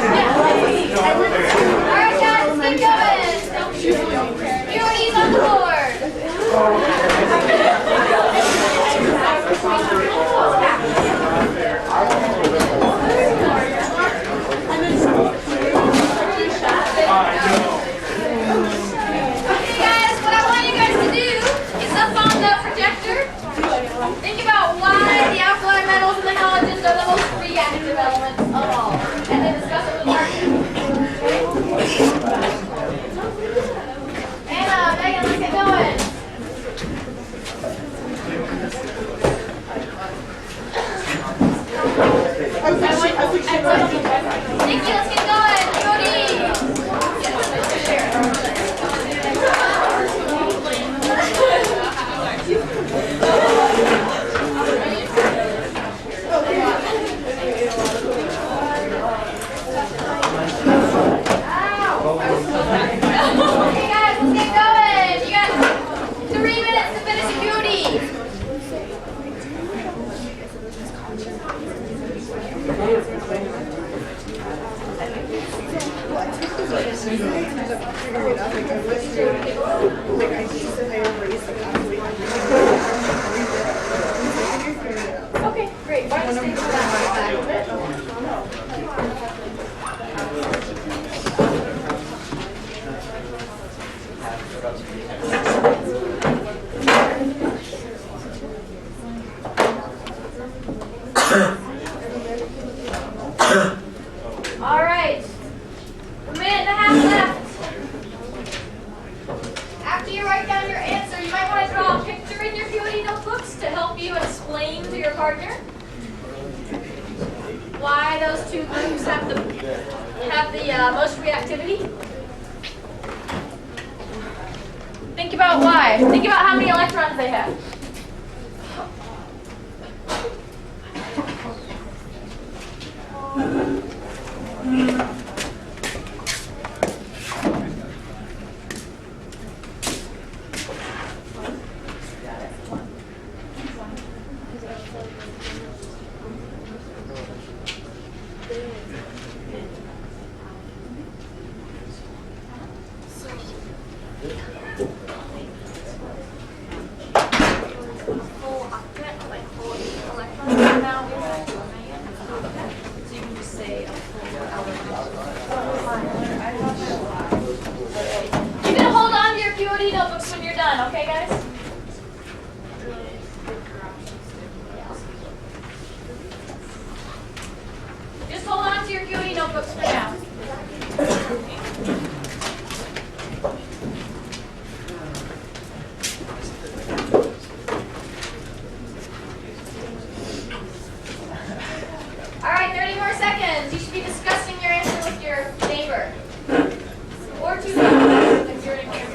Alright guys, let's keep going. Beauty's on the board. Okay guys, what I want you guys to do is up on the projector, think about why the alkaline metals and the halogens are the most reactive elements of all, and then discuss it with partners. Anna, Megan, let's get going. Nikki, let's get going. Cody. Okay guys, let's get going. You got 3 minutes to finish beauty. Okay, great. Why don't you stay for that? All right. 1.5 minutes left. After you write down your answer, you might want to draw a picture in your POD notebooks to help you explain to your partner why those two groups have the most reactivity. Think about why. Think about how many electrons they have. You're going to hold on to your POD notebooks when you're done, okay guys? Just hold on to your POD notebooks for now. All right, 30 more seconds. You should be discussing your answer with your neighbor. Or two neighbors if you're in a campground.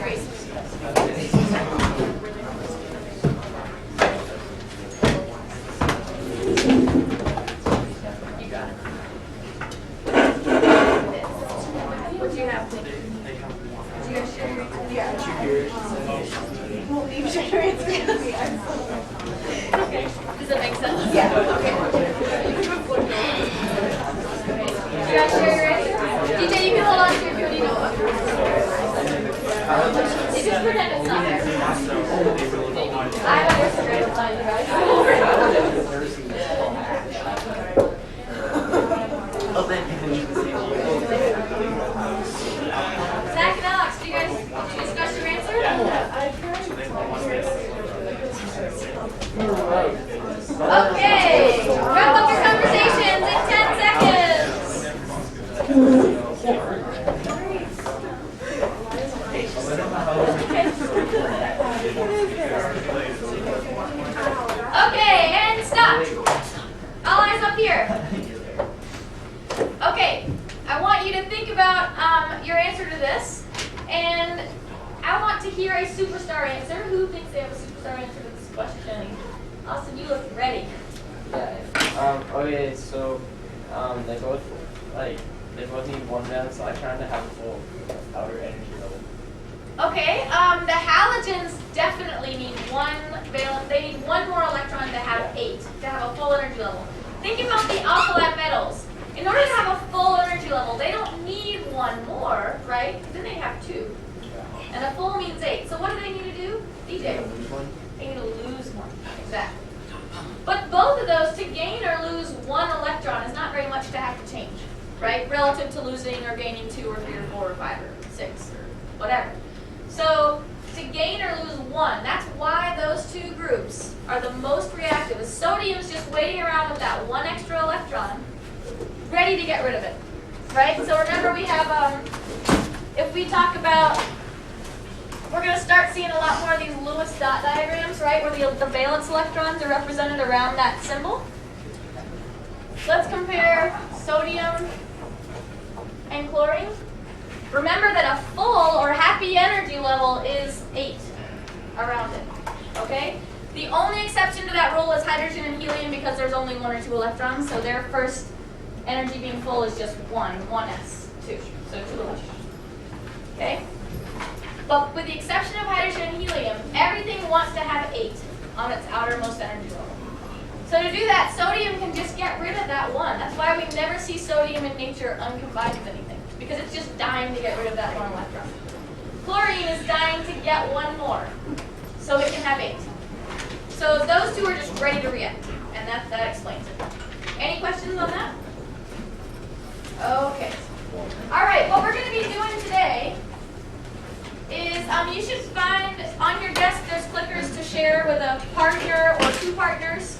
You got it. What do you have? Do you guys share your answer? Yeah. You share your answer? Okay. Does that make sense? Yeah. Okay. You guys share your answer? DJ, you can hold on to your POD notebook. Just pretend it's not there. I have your secret line, you guys. Zach and Alex, do you guys discuss your answer? Okay. Wrap up your conversations in 10 seconds. Okay, and stop. All eyes up here. Okay, I want you to think about your answer to this, and I want to hear a superstar answer. Who thinks they have a superstar answer to this question? Austin, you look ready. Yeah. Okay, so they both need one valence electron to have a full outer energy level. Okay, the halogens definitely need one valence. They need one more electron to have 8, to have a full energy level. Think about the alkaline metals. In order to have a full energy level, they don't need one more, right? Then they have 2. And a full means 8. So what do they need to do? DJ. They need to lose one. Exactly. But both of those, to gain or lose 1 electron, is not very much to have to change, right? Relative to losing or gaining 2 or 3 or 4 or 5 or 6 or whatever. So to gain or lose 1, that's why those 2 groups are the most reactive. Sodium's just waiting around with that 1 extra electron, ready to get rid of it, right? So remember we have, if we talk about, we're going to start seeing a lot more of these Lewis dot diagrams, right, where the valence electrons are represented around that symbol. Let's compare sodium and chlorine. Remember that a full or happy energy level is 8 around it, okay? The only exception to that rule is hydrogen and helium because there's only 1 or 2 electrons, so their first energy being full is just 1s, 2, so 2 electrons, okay? But with the exception of hydrogen and helium, everything wants to have 8 on its outermost energy level. So to do that, sodium can just get rid of that 1. That's why we never see sodium in nature uncombined with anything, because it's just dying to get rid of that 1 electron. Chlorine is dying to get 1 more, so it can have 8. So those 2 are just ready to react, and that explains it. Any questions on that? Okay. All right, what we're going to be doing today is you should find on your desk there's clickers to share with a partner or 2 partners.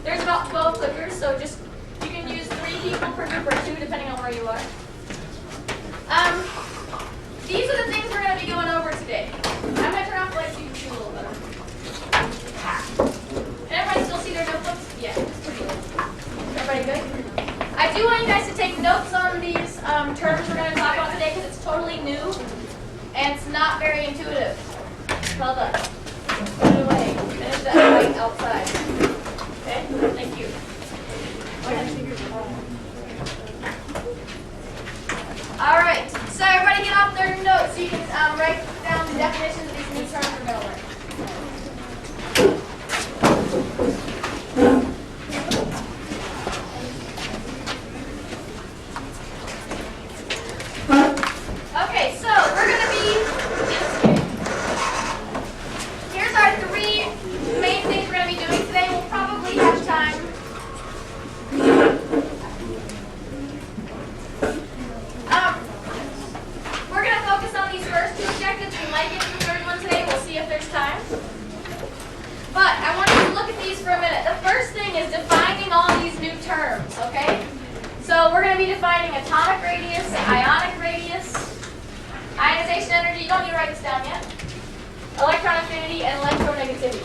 There's about 12 clickers, so just you can use 3 people per group or 2 depending on where you are. These are the things we're going to be going over today. I'm going to turn off the lights so you can see a little better. Can everybody still see their notebooks? Yeah, it's pretty good. Everybody good? I do want you guys to take notes on these terms we're going to talk about today because it's totally new. And it's not very intuitive. Well done. Put it away. Finish that light outside. Okay? Thank you. All right. So everybody get off their notes so you can write down the definitions of these new terms we're going to learn. Okay, so we're going to be, here's our 3 main things we're going to be doing today. We'll probably have time. We're going to focus on these first 2 objectives. We might get to the 3rd one today. We'll see if there's time. But I want you to look at these for a minute. The first thing is defining all these new terms, okay? So we're going to be defining atomic radius, ionic radius, ionization energy, you don't need to write this down yet, electron affinity, and electronegativity.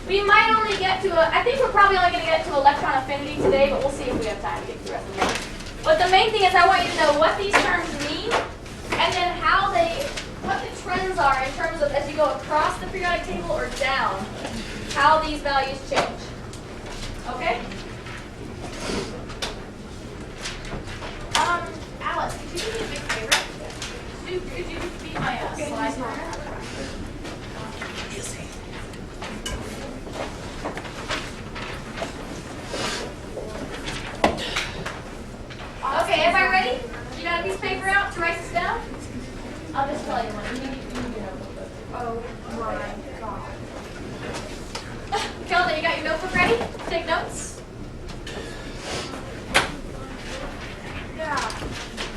We might only get to I think we're probably only going to get to electron affinity today, but we'll see if we have time to get to the rest of them. But the main thing is I want you to know what these terms mean, and then what the trends are in terms of as you go across the periodic table or down, how these values change. Okay? Alice, could you do me a big favor? Could you be my slide partner? Okay, everybody ready? You got a piece of paper out to write this down? I'll just tell you one. You need your notebook. Oh my God. Kelda, you got your notebook ready? Take notes? Yeah.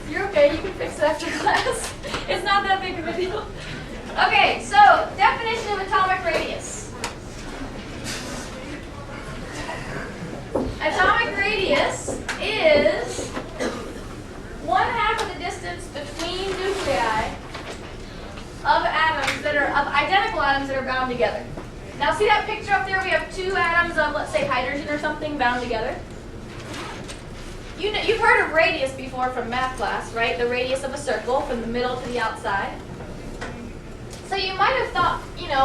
You're okay, you can fix it after class. It's not that big of a deal. Okay, so definition of atomic radius. Atomic radius is 1/2 of the distance between nuclei of atoms that are of identical atoms that are bound together. Now see that picture up there? We have 2 atoms of, let's say, hydrogen or something bound together. You've heard of radius before from math class, right? The radius of a circle from the middle to the outside. So you might have thought,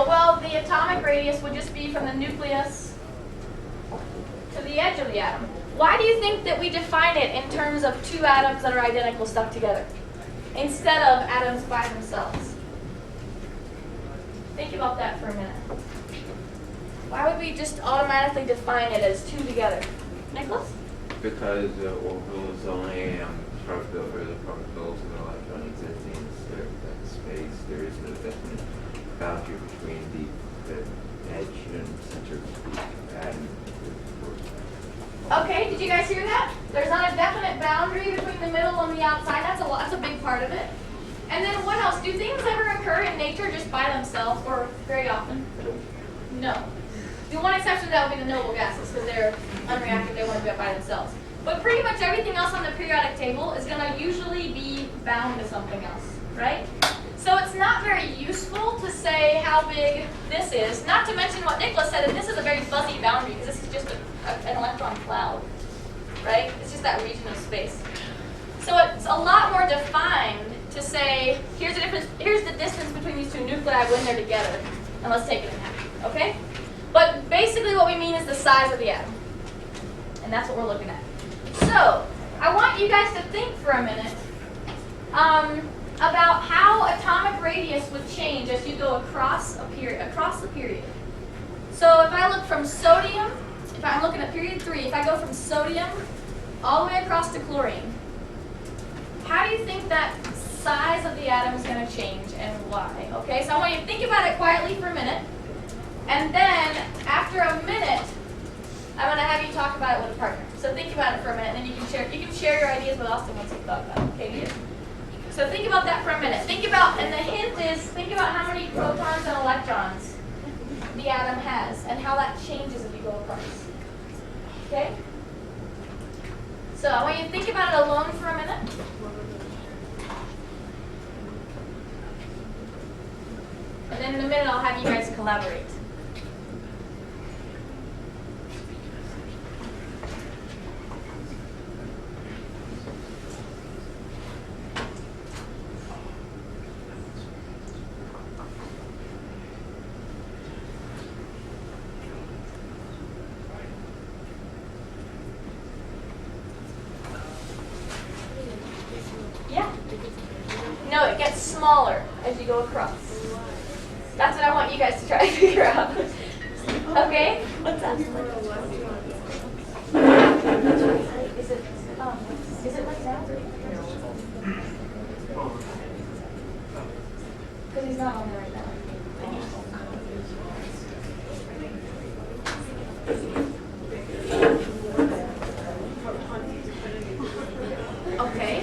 well, the atomic radius would just be from the nucleus to the edge of the atom. Why do you think that we define it in terms of 2 atoms that are identical stuck together instead of atoms by themselves? Think about that for a minute. Why would we just automatically define it as 2 together? Nicholas? because the orbital is only particle, or the particles of an electron existing in that space, there is no definite boundary between the edge and center of the atom. Okay, did you guys hear that? There's not a definite boundary between the middle and the outside. That's a big part of it. And then what else? Do things ever occur in nature just by themselves, or very often? No. The one exception to that would be the noble gases, because they're unreactive, they want to be by themselves. But pretty much everything else on the periodic table is going to usually be bound to something else, right? So it's not very useful to say how big this is, not to mention what Nicholas said, that this is a very fuzzy boundary, because this is just an electron cloud, right? It's just that region of space. So it's a lot more defined to say, here's the distance between these two nuclei when they're together, and let's take it in half, okay? But basically what we mean is the size of the atom, and that's what we're looking at. So, I want you guys to think for a minute about how atomic radius would change as you go across the period. So if I look from sodium, if I'm looking at period 3, if I go from sodium all the way across to chlorine, how do you think that size of the atom is going to change and why? Okay, so I want you to think about it quietly for a minute, and then after a minute, I'm going to have you talk about it with a partner. So think about it for a minute, and then you can share your ideas with Austin once you've thought about it. Okay, good? So think about that for a minute. Think about, and the hint is, think about how many protons and electrons the atom has, and how that changes as you go across. Okay? So I want you to think about it alone for a minute. And then in a minute, I'll have you guys collaborate. Yeah. No, it gets smaller as you go across. That's what I want you guys to try to figure out. Okay? What's that? Is it like that? Because he's not on there right now. Okay.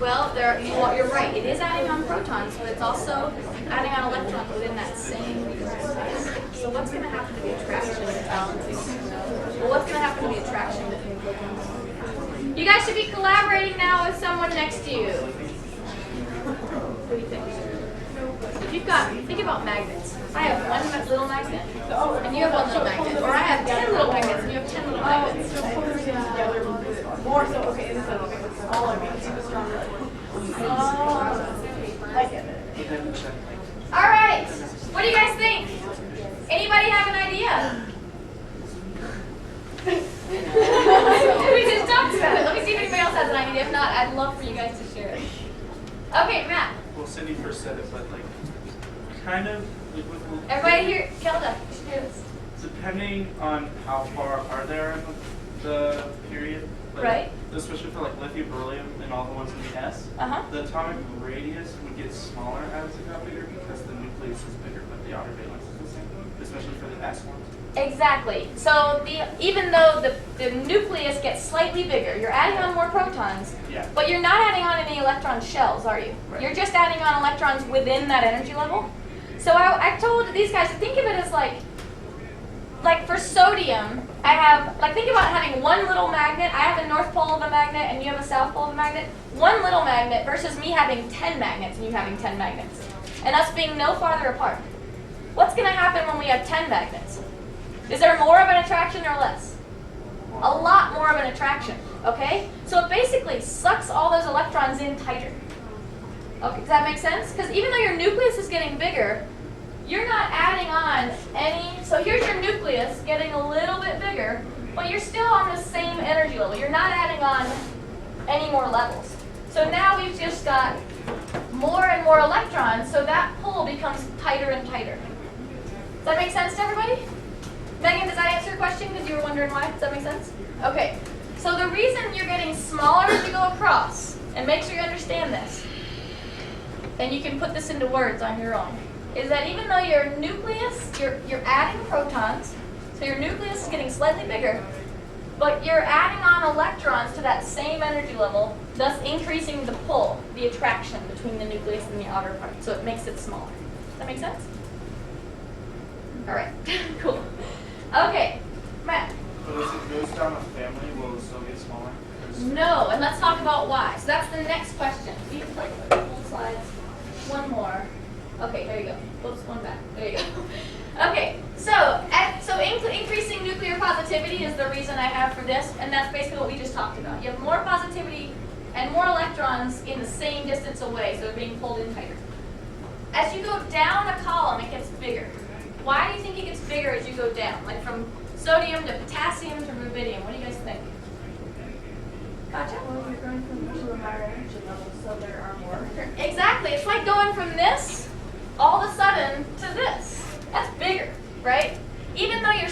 Well, you're right. It is adding on protons, but it's also adding on electrons within that same region of space. So what's going to happen to the attraction and balancing? Well, what's going to happen to the attraction between protons? You guys should be collaborating now with someone next to you. What do you think? If you've got, think about magnets. I have one little magnet, and you have one little magnet. Or I have 10 little magnets, and you have 10 little magnets. More so, okay, this is okay, it's smaller because you have a stronger I get it. All right. What do you guys think? Anybody have an idea? We just talked about it. Let me see if anybody else has an idea. If not, I'd love for you guys to share it. Okay, Matt. Well, Cindy first said it, but like, kind of. Everybody here, Kelda, you should hear this. Depending on how far apart they are in the period, like, Right. especially for like lithium, beryllium, and all the ones in the S, the atomic radius would get smaller as it got bigger because the nucleus is bigger, but the outer valence is the same, especially for the S ones. Exactly. So even though the nucleus gets slightly bigger, you're adding on more protons, but you're not adding on any electron shells, are you? Right. You're just adding on electrons within that energy level. So I told these guys to think of it as like for sodium, I have, like think about having one little magnet. I have the north pole of a magnet and you have a south pole of a magnet. One little magnet versus me having 10 magnets and you having 10 magnets. And us being no farther apart. What's going to happen when we have 10 magnets? Is there more of an attraction or less? A lot more of an attraction, okay? So it basically sucks all those electrons in tighter. Okay, does that make sense? Because even though your nucleus is getting bigger, you're not adding on any, so here's your nucleus getting a little bit bigger, but you're still on the same energy level. You're not adding on any more levels. So now we've just got more and more electrons, so that pull becomes tighter and tighter. Does that make sense to everybody? Megan, does that answer your question because you were wondering why? Does that make sense? Okay, so the reason you're getting smaller as you go across, and make sure you understand this, and you can put this into words on your own, is that even though your nucleus, you're adding protons, so your nucleus is getting slightly bigger, but you're adding on electrons to that same energy level, thus increasing the pull, the attraction between the nucleus and the outer part, so it makes it smaller. Does that make sense? All right, cool. Okay, Matt. But as it goes down a family, will it still get smaller? No, and let's talk about why. So that's the next question. You can click one slides. One more. Okay, there you go. Whoops, one back. There you go. Okay, so increasing nuclear positivity is the reason I have for this, and that's basically what we just talked about. You have more positivity and more electrons in the same distance away, so they're being pulled in tighter. As you go down a column, it gets bigger. Why do you think it gets bigger as you go down? Like from sodium to potassium to rubidium. What do you guys think? Gotcha? Well, you're going from to a higher energy level, so there are more. Exactly. It's like going from this all of a sudden to this. That's bigger, right? Even though you're